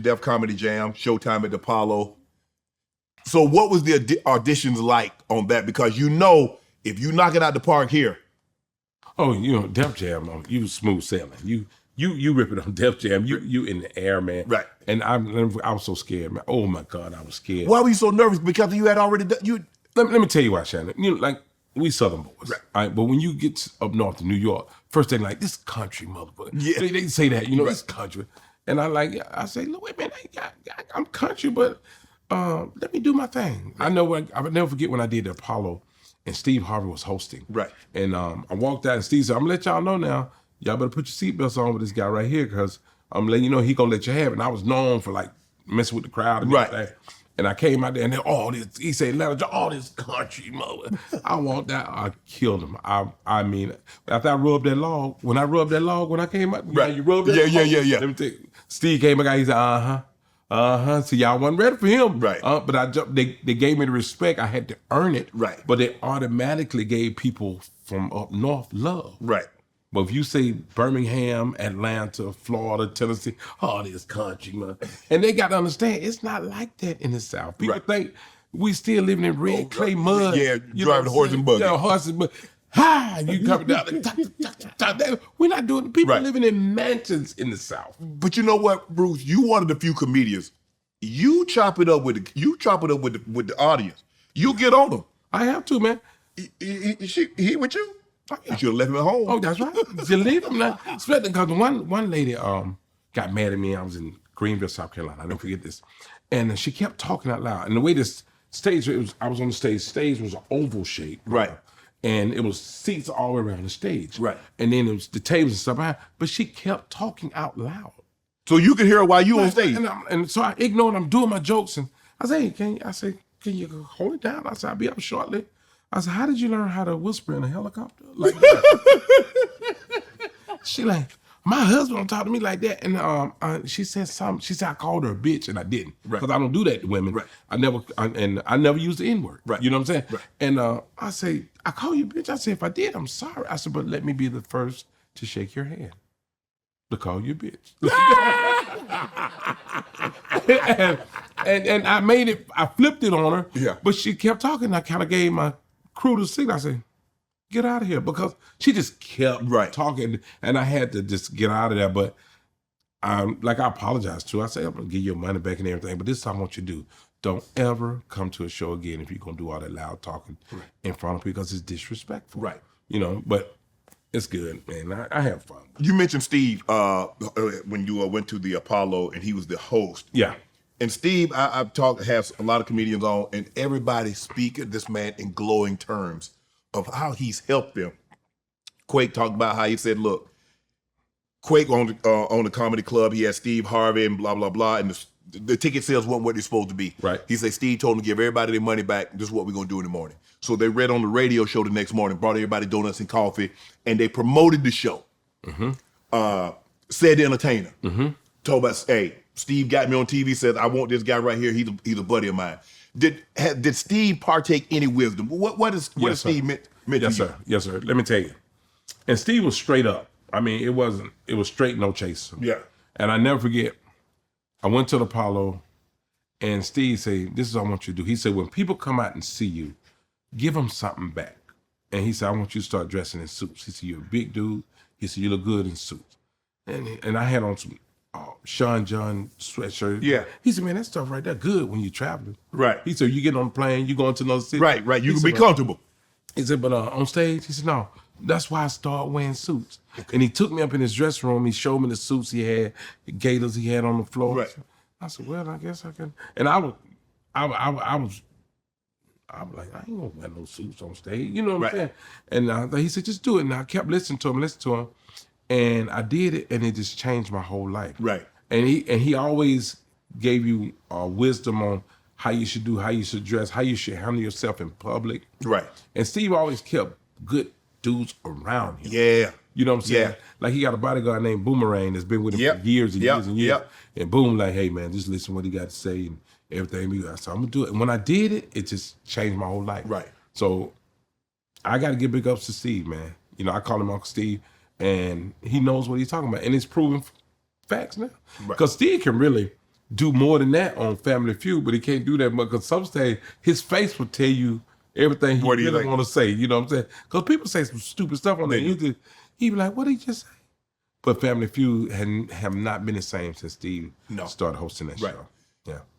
Def Comedy Jam, Showtime at the Apollo. So what was the auditions like on that? Because you know, if you knock it out the park here. Oh, you know, Def Jam, you smooth sailing. You rip it on Def Jam. You in the air, man. Right. And I was so scared, man. Oh my God, I was scared. Why were you so nervous? Because you had already done you. Let me tell you why, Shannon. You know, like we Southern boys, right? All right, but when you get up north to New York, first thing like this country motherfucker. Yeah. They say that, you know, this country. And I say, look, wait a minute, I'm country, but let me do my thing. I know I would never forget when I did the Apollo and Steve Harvey was hosting. Right. And I walked out and Steve said, I'm gonna let y'all know now, y'all better put your seatbelts on with this guy right here, because I'm letting you know he gonna let you have it. And I was known for like messing with the crowd and everything. And I came out there and he said, all this country mother. I walked out, I killed him. I mean, after I rubbed that log, when I came out, right. You rubbed that log? Yeah. Let me tell you, Steve came back, he said, See, y'all wasn't ready for him. Right. But I jumped, they gave me the respect, I had to earn it. Right. But they automatically gave people from up north love. Right. But if you say Birmingham, Atlanta, Florida, Tennessee, all this country, man. And they got to understand, it's not like that in the South. People think we still living in red clay mud. Yeah, driving the horse and buggy. Yeah, horse and buggy. Hi, you coming down. We're not doing, people living in mansions in the South. But you know what, Bruce? You one of the few comedians. You chop it up with the audience. You get on them. I have to, man. He with you? You should have left him at home. Oh, that's right. You leave him now. Especially because one lady got mad at me. I was in Greenville, South Carolina. I never forget this. And she kept talking out loud. And the way this stage, I was on the stage. Stage was an oval shape. Right. And it was seats all around the stage. Right. And then it was the tables and stuff behind. But she kept talking out loud. So you could hear her while you on stage. And so I ignored. I'm doing my jokes. And I said, hey, can you hold it down? I said, I'll be up shortly. I said, how did you learn how to whisper in a helicopter? Like that. She like, my husband don't talk to me like that. And she said something. She said I called her a bitch, and I didn't. Because I don't do that to women. Right. I never use the N-word. Right. You know what I'm saying? Right. And I say, I call you a bitch. I said, if I did, I'm sorry. I said, but let me be the first to shake your hand. To call you a bitch. and I made it, I flipped it on her. Yeah. But she kept talking. I kind of gave my crew the signal. I said, get out of here, because she just kept talking, and I had to just get out of there. But I apologized to her. I said, I'm gonna give you your money back and everything, but this time I want you to do, don't ever come to a show again if you're gonna do all that loud talking in front of people, because it's disrespectful. Right. You know, but it's good, man. I have fun. You mentioned Steve when you went to the Apollo and he was the host. Yeah. And Steve, have a lot of comedians on, and everybody speak of this man in glowing terms of how he's helped them. Quake talked about how he said, look, Quake on the comedy club, he had Steve Harvey and blah, blah, blah, and the ticket sales weren't what they're supposed to be. Right. He said Steve told him to give everybody their money back. This is what we're going to do in the morning. So they read on the radio show the next morning, brought everybody donuts and coffee, and they promoted the show. Mm-hmm. Said the entertainer. Mm-hmm. Told us, hey, Steve got me on TV, said, I want this guy right here. He's a buddy of mine. Did Steve partake any wisdom? What is Steve meant to you? Yes, sir. Let me tell you. And Steve was straight up. I mean, it was straight, no chase. Yeah. And I never forget, I went to the Apollo, and Steve said, this is what I want you to do. He said, when people come out and see you, give them something back. And he said, I want you to start dressing in suits. He said, you're a big dude. He said, you look good in suits. And I had on some Sean John sweatshirt. Yeah. He said, man, that stuff right there good when you're traveling. Right. He said, you get on a plane, you going to another city. Right. You can be comfortable. He said, but on stage, he said, no, that's why I started wearing suits. Okay. And he took me up in his dressing room. He showed me the suits he had, the gaiters he had on the floor. Right. I said, well, I guess I can. And I was like, I ain't gonna wear no suits on stage. You know what I'm saying? And he said, just do it. And I kept listening to him. And I did it, and it just changed my whole life. Right. And he always gave you wisdom on how you should do, how you should dress, how you should handle yourself in public. Right. And Steve always kept good dudes around him. Yeah. You know what I'm saying? Yeah. Like he got a bodyguard named Boomerang that's been with him for years and years and years. Yep. And Boom like, hey man, just listen to what he got to say and everything. So I'm gonna do it. And when I did it, it just changed my whole life. Right. So I gotta give big ups to Steve, man. You know, I call him Uncle Steve, and he knows what he's talking about. And it's proven facts now. Because Steve can really do more than that on Family Feud, but he can't do that much because some say his face will tell you everything he really want to say. You know what I'm saying? Because people say some stupid stuff on there. He be like, "What did he just say?" But Family Feud have not been the same since Steve started hosting that show. Yeah.